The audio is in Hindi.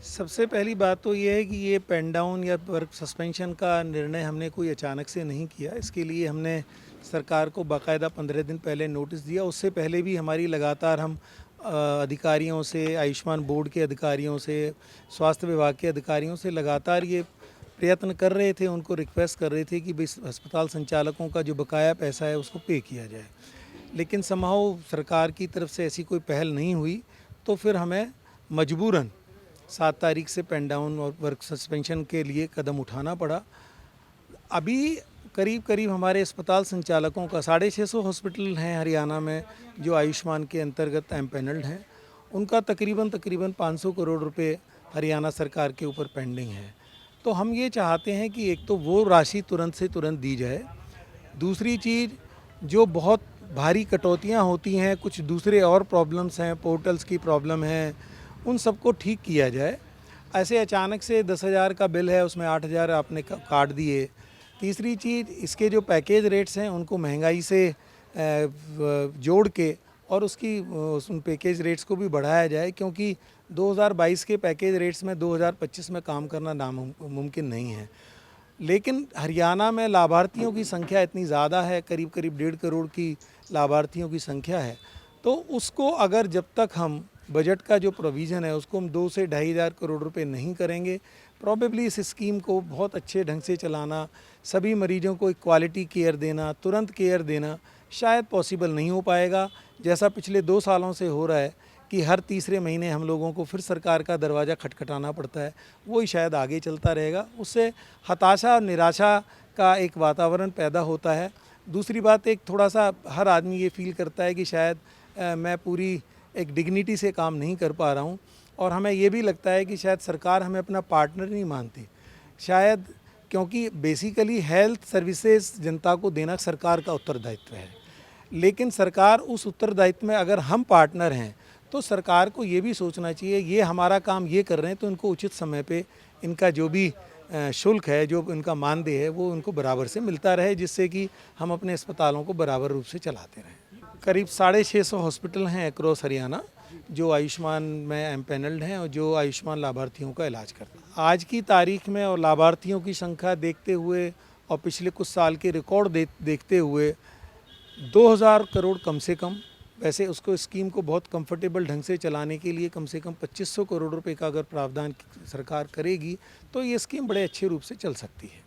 सबसे पहली बात तो ये है कि ये पेन डाउन या वर्क सस्पेंशन का निर्णय हमने कोई अचानक से नहीं किया। इसके लिए हमने सरकार को बाकायदा 15 दिन पहले नोटिस दिया। उससे पहले भी हमारी लगातार हम अधिकारियों से, आयुष्मान बोर्ड के अधिकारियों से, स्वास्थ्य विभाग के अधिकारियों से लगातार ये प्रयत्न कर रहे थे, उनको रिक्वेस्ट कर रहे थे कि भाई अस्पताल संचालकों का जो बकाया पैसा है उसको पे किया जाए। लेकिन समहाउ सरकार की तरफ से ऐसी कोई पहल नहीं हुई, तो फिर हमें मजबूरन 7 तारीख से पेन डाउन और वर्क सस्पेंशन के लिए कदम उठाना पड़ा। अभी करीब करीब हमारे अस्पताल संचालकों का 650 हॉस्पिटल हैं हरियाणा में जो आयुष्मान के अंतर्गत एमपैनल्ड हैं। उनका तकरीबन 500 करोड़ रुपए हरियाणा सरकार के ऊपर पेंडिंग है। तो हम ये चाहते हैं कि एक तो वो राशि तुरंत से तुरंत दी जाए। दूसरी चीज़, जो बहुत भारी कटौतियाँ होती हैं, कुछ दूसरे और प्रॉब्लम्स हैं, पोर्टल्स की प्रॉब्लम है, उन सबको ठीक किया जाए। ऐसे अचानक से 10,000 का बिल है, उसमें 8,000 आपने काट दिए। तीसरी चीज़, इसके जो पैकेज रेट्स हैं उनको महंगाई से जोड़ के और उन पैकेज रेट्स को भी बढ़ाया जाए, क्योंकि 2022 के पैकेज रेट्स में 2025 में काम करना नामुमकिन नहीं है। लेकिन हरियाणा में लाभार्थियों की संख्या इतनी ज़्यादा है, करीब करीब 1.5 करोड़ की लाभार्थियों की संख्या है, तो उसको अगर जब तक हम बजट का जो प्रोविज़न है उसको हम 2 से 2,500 करोड़ रुपए नहीं करेंगे, प्रॉबेबली इस स्कीम को बहुत अच्छे ढंग से चलाना, सभी मरीजों को एक क्वालिटी केयर देना, तुरंत केयर देना शायद पॉसिबल नहीं हो पाएगा। जैसा पिछले 2 सालों से हो रहा है कि हर तीसरे महीने हम लोगों को फिर सरकार का दरवाज़ा खटखटाना पड़ता है, वही शायद आगे चलता रहेगा। उससे हताशा और निराशा का एक वातावरण पैदा होता है। दूसरी बात, एक थोड़ा-सा हर आदमी ये फ़ील करता है कि शायद मैं पूरी एक डिग्निटी से काम नहीं कर पा रहा हूँ, और हमें ये भी लगता है कि शायद सरकार हमें अपना पार्टनर नहीं मानती। शायद क्योंकि बेसिकली हेल्थ सर्विसेज जनता को देना सरकार का उत्तरदायित्व है, लेकिन सरकार उस उत्तरदायित्व में अगर हम पार्टनर हैं तो सरकार को ये भी सोचना चाहिए, ये हमारा काम ये कर रहे हैं तो इनको उचित समय पे इनका जो भी शुल्क है, जो इनका मानदेय है, वो उनको बराबर से मिलता रहे, जिससे कि हम अपने अस्पतालों को बराबर रूप से चलाते रहें। करीब 650 हॉस्पिटल हैं अक्रॉस हरियाणा जो आयुष्मान में एमपैनल्ड हैं और जो आयुष्मान लाभार्थियों का इलाज करते हैं। आज की तारीख में और लाभार्थियों की संख्या देखते हुए और पिछले कुछ साल के रिकॉर्ड देखते हुए 2,000 करोड़ कम से कम, वैसे उसको स्कीम को बहुत कंफर्टेबल ढंग से चलाने के लिए कम से कम 2,500 करोड़ रुपए का अगर प्रावधान सरकार करेगी तो ये स्कीम बड़े अच्छे रूप से चल सकती है।